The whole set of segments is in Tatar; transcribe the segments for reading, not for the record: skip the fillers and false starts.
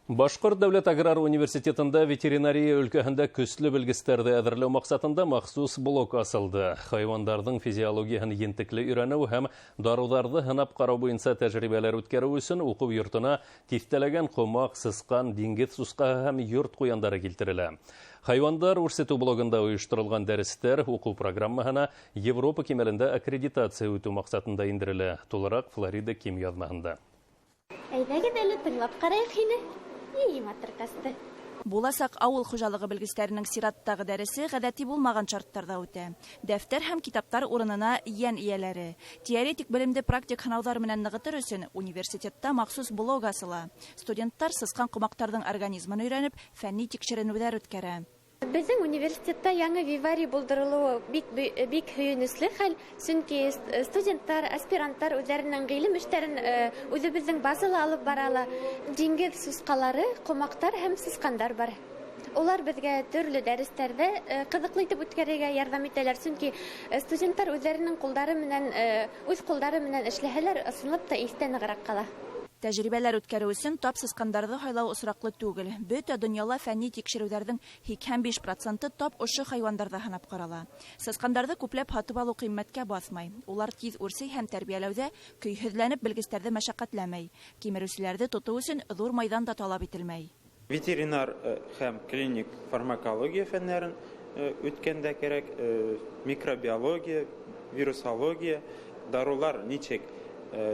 Башкорт дәүләт аграр университетында ветеринария өлкәһендә көсле белгечләрне әзерләү максатында махсус блок асылды. Хайвандардың физиологияһын ентекле өйрәнү һәм даруларны һынап карау буенча тәҗрибәләр үткәрү өчен уку йортына тифтәләгән комак, сыскан, диңгез сускаһы һәм йорт куяндары килтерелә. Хайвандар үрсетү блогында оештырылган дәресләр уку программаһына Европа кимәлендә аккредитация үтү максатында индерелә. Тулырак Флорида Ким язмаһында. Әйдәгез әле тыңлап карайык һине. Буласак авыл хуҗалыгы белгечләренең сираттагы дәресе гадәти булмаган шарттарда үтә. Дәфтәр һәм китаптар урынына йән ияләре. Теоретик белемде практик һынаудар менән ныгытыр өчен университетта махсус блог асыла. Студентлар сыскан комактарның организмын өйрәнеп, фәнни тикшеренүләр үткәрә. Безнең университетта яңа виварий булдырылуы бик һөенечле хәл, чөнки студентлар, аспирантлар үзләренең гыйлем эшләрен үзебезнең базада алып баралар. Диңгез сускалары, комактар һәм сыскандар бар. Улар безгә төрле дәресләрдә кызыклы итеп үткәрергә ярдәм итәләр, чөнки студентлар үзләренең кулдары менән үз кулдары менән эшләһәләр, ысынлап та истә ныграк кала. Тәҗрибәләр үткәрү өчен тап сыскандарды хайлау осраклы түгел. Бөтә дөньяла фәнни тикшерүләрнең 85% тап ошо хайвандарда һынап карала. Сыскандарды күпләп һатып алу кыйммәткә басмай. Улар тиз үрси һәм тәрбияләүдә көйһезләнеп белгечләрне мәшәкатьләмәй. Кимерүчеләрне тоту өчен зур майдан да талап ителмәй. Ветеринар һәм клиник фармакология фәннәрен үткәндә кирәк, микробиология, вирусология, дарулар ничек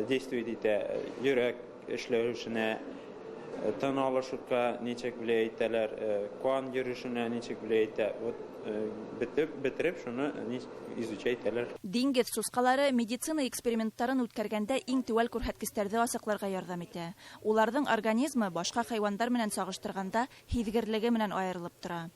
действует итә, йөрәк эшләүшенә, тын алышуга ничек влияйтәләр, кан йөрүшенә ничек влияйтә. Вот бетереп шуны изучайтәләр. Диңгез сускалары медицина экспериментларын үткәргәндә иң түбән күрһәткечләрне асыкларга ярдәм итә. Уларның организмы башка хайвандар менән сагыштырганда һизгерлеге менән аерылып тора.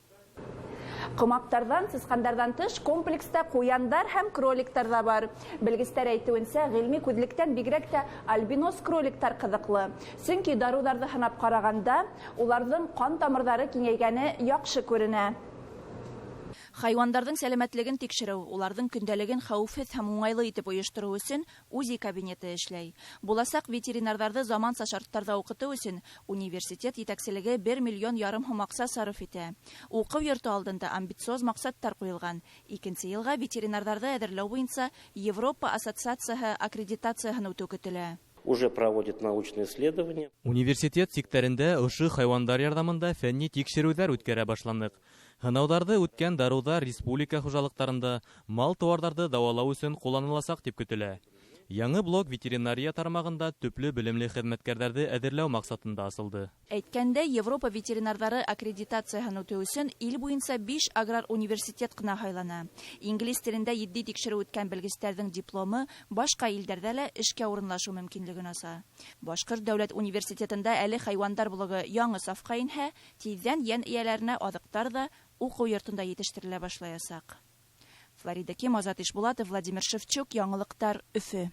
Комактардан, сыскандардан тыш комплекста куяндар һәм кроликтар да бар. Белгечләр әйтүенчә, гыйльми күзлектән бигрәк тә альбинос кроликтар кызыклы. Чөнки даруларны һынап караганда, уларның кан тамырлары киңәйгәне яхшы күренә. Хайвандардың сәламәтлеген тикшерү, уларның көндәлеген хәүефсез һәм уңайлы итеп оештыру өчен УЗИ кабинеты эшләй. Буласак ветеринарларны заманча шартларда укыту өчен университет җитәкчелеге 1,5 миллион сум акча сарыф итә. Уку йорты алдында амбициоз максаттар куелган. 2нче елга ветеринарларны әзерләү буенча Европа ассоциациясе аккредитациясын үтү көтелә. Уже проводит научные исследования. Университет сиктерендә ошо хайвандар ярдәмендә фәнни тикшерүләр үткәрә башланык. Һынаударда үткән дарулар республика хуҗалыкларында мал товарларды дәвалау өчен кулланылачак дип көтелә. Яңа блок ветеринария тармагында төпле белемле хезмәткәрләрне әзерләү максатында асылды. Әйткәндә, Европа ветеринарлары аккредитациясын үтү өчен ил буенча 5 аграр университет кына хайлана. Инглиз телендә 7 тикшерү үткән белгечләрнең дипломы башка илләрдә дә эшкә урынлашу мөмкинлеген аса. Башкорт дәүләт университетында әле хайвандар блогы яңа сафка инһә, тиздән йән ияләренә адыктар да уку йортында җитештерелә башлаячак. Флорида Ким, Азат Ишбулатов, Владимир Шевчук, Яңалыктар, Өфе.